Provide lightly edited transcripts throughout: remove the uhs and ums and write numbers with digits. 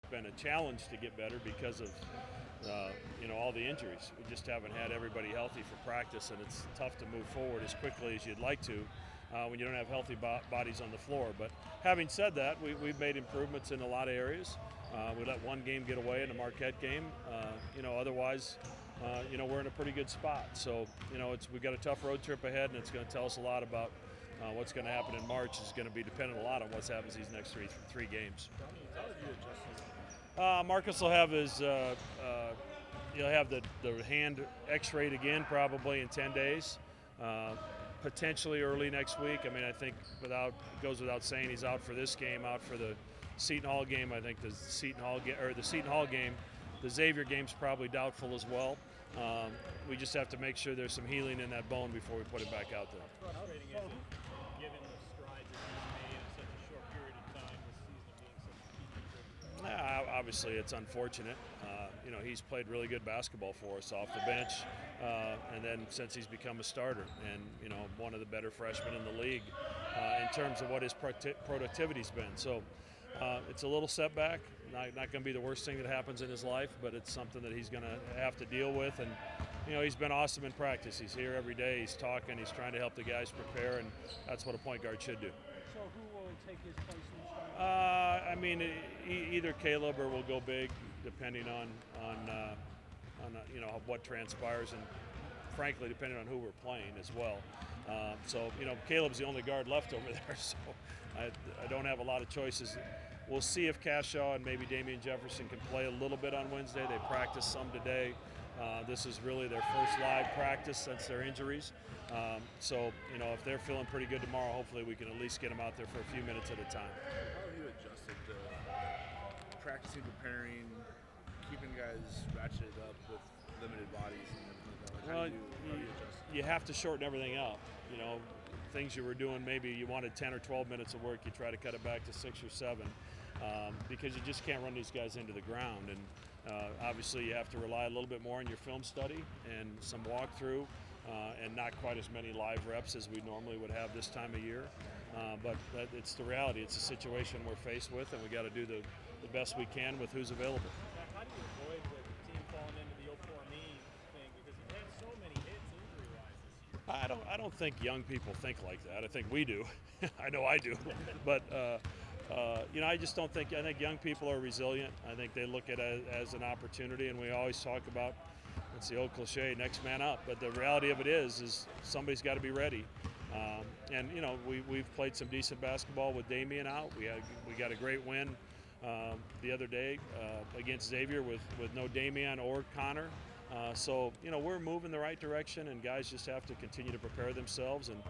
Been a challenge to get better because of all the injuries. We just haven't had everybody healthy for practice, and it's tough to move forward as quickly as you'd like to when you don't have healthy bodies on the floor. But having said that, we've made improvements in a lot of areas. We let one game get away in the Marquette game. Otherwise, we're in a pretty good spot. So, we've got a tough road trip ahead, and it's going to tell us a lot about what's going to happen in March. Is going to be dependent a lot on what happens these next three games. Marcus will have his he'll have the hand x-rayed again probably in 10 days, potentially early next week. I mean, I think it goes without saying he's out for this game, out for the Seton Hall game. I think the Seton Hall game, the Xavier game's probably doubtful as well. We just have to make sure there's some healing in that bone before we put it back out there. How frustrating is it, given the strides that he's made in such a short period of time, this season being such a key contributor? Obviously, it's unfortunate. He's played really good basketball for us off the bench, and then since he's become a starter, and one of the better freshmen in the league in terms of what his productivity's been. So it's a little setback. Not going to be the worst thing that happens in his life, but it's something that he's going to have to deal with. And he's been awesome in practice. He's here every day. He's talking. He's trying to help the guys prepare, and that's what a point guard should do. So who will take his place in the starting? Either Caleb or we'll go big, depending on what transpires, and frankly, depending on who we're playing as well. Caleb's the only guard left over there, so I don't have a lot of choices. We'll see if Cashaw and maybe Damian Jefferson can play a little bit on Wednesday. They practiced some today. This is really their first live practice since their injuries. If they're feeling pretty good tomorrow, hopefully we can at least get them out there for a few minutes at a time. How have you adjusted to practicing, preparing, keeping guys ratcheted up with limited bodies and everything? How do you adjust? You have to shorten everything up. Things you were doing, maybe you wanted 10 or 12 minutes of work, you try to cut it back to 6 or 7 because you just can't run these guys into the ground. And obviously you have to rely a little bit more on your film study and some walkthrough and not quite as many live reps as we normally would have this time of year. But it's the reality. It's a situation we're faced with, and we got to do the best we can with who's available. How do you avoid the team falling into the 0-4 knee thing, because you've had so many hits injury-wise this year? I don't think young people think like that. I think we do. I know I do. But I just don't think. I think young people are resilient. I think they look at it as an opportunity, and we always talk about, it's the old cliche, next man up. But the reality of it is somebody's got to be ready. We've played some decent basketball with Damian out. We got a great win the other day against Xavier with no Damian or Connor. We're moving the right direction, and guys just have to continue to prepare themselves. And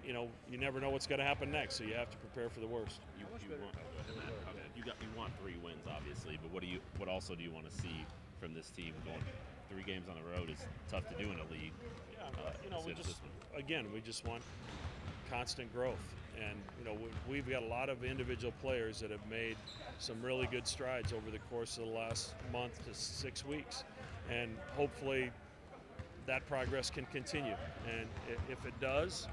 you never know what's going to happen next, so you have to prepare for the worst. You want 3 wins, obviously, but what also do you want to see from this team? Going 3 games on the road is tough to do in a league. We just want constant growth. And we've got a lot of individual players that have made some really good strides over the course of the last month to 6 weeks, and hopefully that progress can continue. And if it does,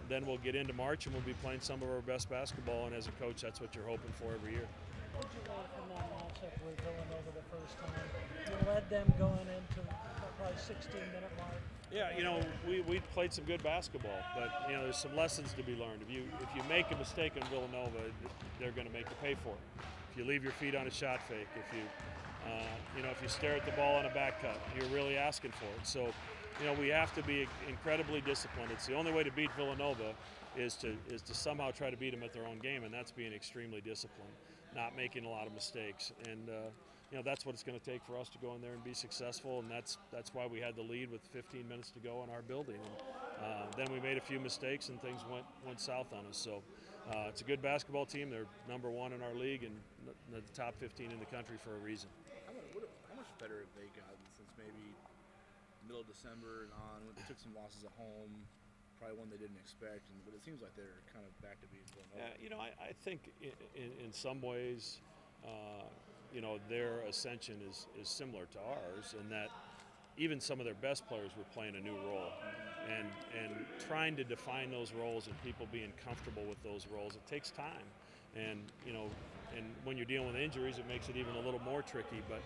then we'll get into March and we'll be playing some of our best basketball. And as a coach, that's what you're hoping for every year. What did you learn from that matchup with Villanova the first time? You led them going into probably 16-minute mark. Yeah, we played some good basketball, but there's some lessons to be learned. If you make a mistake in Villanova, they're going to make you pay for it. If you leave your feet on a shot fake, if you stare at the ball on a back cut, you're really asking for it. So, we have to be incredibly disciplined. It's the only way to beat Villanova is to somehow try to beat them at their own game, and that's being extremely disciplined, not making a lot of mistakes. And that's what it's going to take for us to go in there and be successful, and that's why we had the lead with 15 minutes to go in our building. And then we made a few mistakes, and things went south on us. So it's a good basketball team. They're number 1 in our league and the top 15 in the country for a reason. How much better have they gotten since maybe middle of December and on? They took some losses at home, probably one they didn't expect, but it seems like they're kind of back to being Villanova. Yeah, I think in some ways, their ascension is similar to ours in that, even some of their best players were playing a new role. And trying to define those roles and people being comfortable with those roles, it takes time. And, you know, and when you're dealing with injuries, it makes it even a little more tricky. But,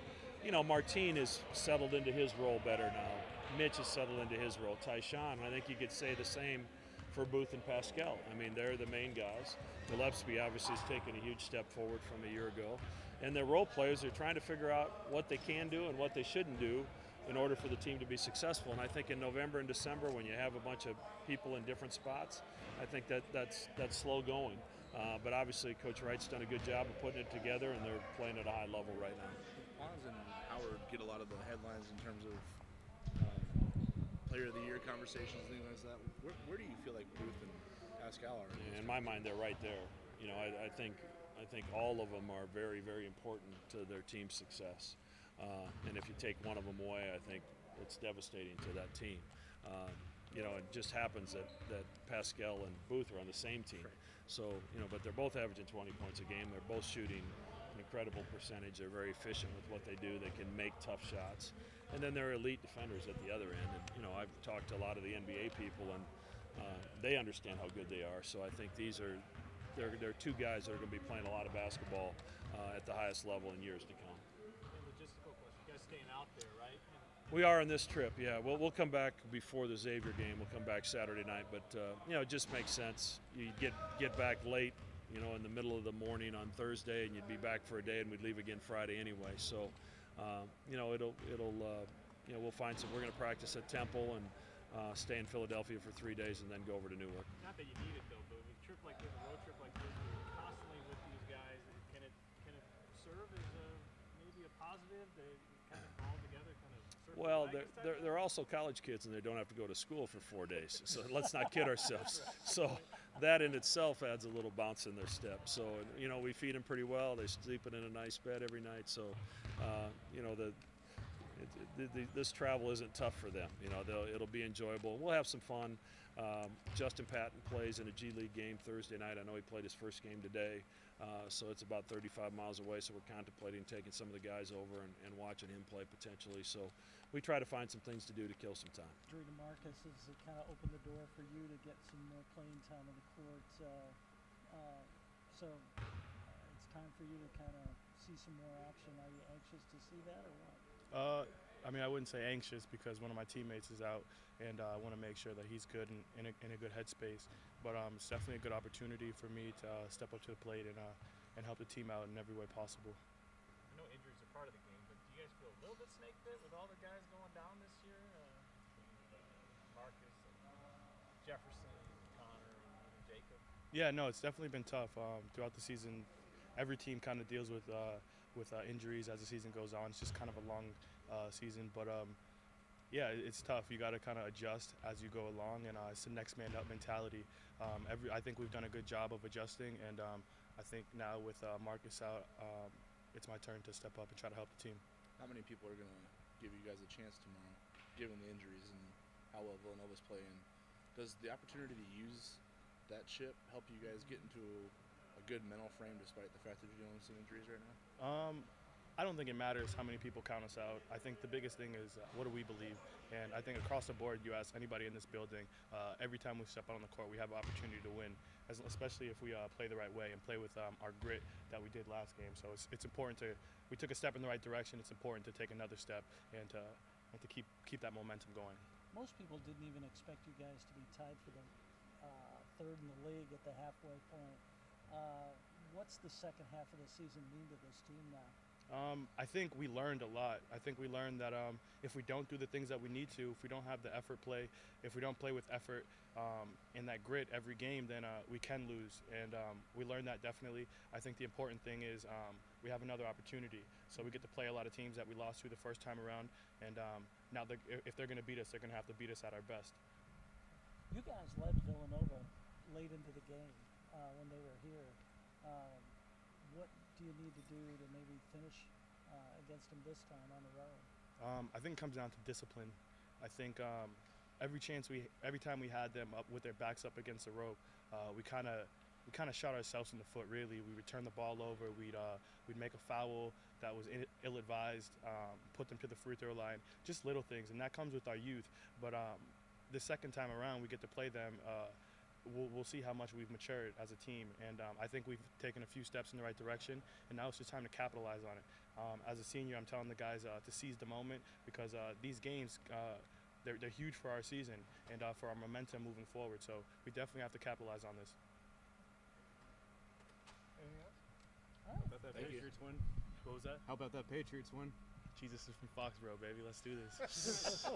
you know, Martine is settled into his role better now. Mitch is settled into his role. Tyshawn, I think you could say the same for Booth and Pascal. I mean, they're the main guys. Gillespie obviously has taken a huge step forward from a year ago. And their role players are trying to figure out what they can do and what they shouldn't do in order for the team to be successful. And I think in November and December, when you have a bunch of people in different spots, I think that's slow going. But obviously, Coach Wright's done a good job of putting it together, and they're playing at a high level right now. Pons and Howard get a lot of the headlines in terms of Player of the Year conversations, things like that. Where do you feel like Booth and Pascal are? In my mind, they're right there. You know, I think all of them are very, very important to their team's success. And if you take one of them away, I think it's devastating to that team. You know, it just happens that Pascal and Booth are on the same team. So, you know, but they're both averaging 20 points a game. They're both shooting an incredible percentage. They're very efficient with what they do. They can make tough shots. And then they're elite defenders at the other end. And, you know, I've talked to a lot of the NBA people, and they understand how good they are. So I think they're two guys that are going to be playing a lot of basketball at the highest level in years to come. Logistical question. You guys staying out there, right? We are on this trip, yeah. We'll come back before the Xavier game. We'll come back Saturday night, but you know, it just makes sense. You get back late, you know, in the middle of the morning on Thursday, and you'd be back for a day, and we'd leave again Friday anyway. So, you know, you know, we'll find some. We're going to practice at Temple and stay in Philadelphia for 3 days, and then go over to Newark. Not that you need it though, but a trip like this, a road trip like this, where you're constantly with these guys, can it serve as maybe a positive to kind of all together, kind of? Well, they're also college kids, and they don't have to go to school for 4 days. So let's not kid ourselves. So that in itself adds a little bounce in their step. So, you know, we feed them pretty well. They're sleeping in a nice bed every night. So, you know, this travel isn't tough for them. You know, it'll be enjoyable. We'll have some fun. Justin Patton plays in a G League game Thursday night. I know he played his first game today. So it's about 35 miles away, so we're contemplating taking some of the guys over and watching him play potentially. So we try to find some things to do to kill some time. Drew DeMarcus has kind of opened the door for you to get some more playing time on the court. So it's time for you to kind of see some more action. Are you anxious to see that or what? I mean, I wouldn't say anxious because one of my teammates is out, and I want to make sure that he's good and in a good headspace. But it's definitely a good opportunity for me to step up to the plate and help the team out in every way possible. I know injuries are part of the game, but do you guys feel a little bit snake bit with all the guys going down this year? Marcus, and Jefferson, and Connor, and Jacob. Yeah, no, it's definitely been tough throughout the season. Every team kind of deals with injuries as the season goes on. It's just kind of a long season, but yeah, it's tough. You got to kind of adjust as you go along, and it's the next man up mentality. I think we've done a good job of adjusting, and I think now with Marcus out, it's my turn to step up and try to help the team. How many people are going to give you guys a chance tomorrow, given the injuries and how well Villanova's playing? Does the opportunity to use that chip help you guys get into a good mental frame despite the fact that you're dealing with some injuries right now? I don't think it matters how many people count us out. I think the biggest thing is what do we believe? And I think across the board, you ask anybody in this building, every time we step out on the court, we have an opportunity to win, especially if we play the right way and play with our grit that we did last game. So it's important we took a step in the right direction. It's important to take another step and to keep that momentum going. Most people didn't even expect you guys to be tied for the third in the league at the halfway point. What's the second half of the season mean to this team now? I think we learned a lot. I think we learned that if we don't do the things that we need to, if we don't have the effort play, if we don't play with effort in that grit every game, then we can lose. And we learned that definitely. I think the important thing is we have another opportunity. So we get to play a lot of teams that we lost to the first time around. And now if they're going to beat us, they're going to have to beat us at our best. You guys led Villanova late into the game when they were here. What do you need to do to maybe finish against them this time on the road? I think it comes down to discipline. I think every time we had them up with their backs up against the rope, we kind of we kind of shot ourselves in the foot. Really, we would turn the ball over. We'd make a foul that was ill-advised, put them to the free throw line. Just little things, and that comes with our youth. But the second time around, we get to play them. We'll see how much we've matured as a team, and I think we've taken a few steps in the right direction, and now it's just time to capitalize on it. As a senior, I'm telling the guys to seize the moment, because these games, they're huge for our season and for our momentum moving forward, so we definitely have to capitalize on this. Anything else? All right. About that Thank you. Patriots win? What was that? How about that Patriots win? Jesus is from Foxborough, baby. Let's do this.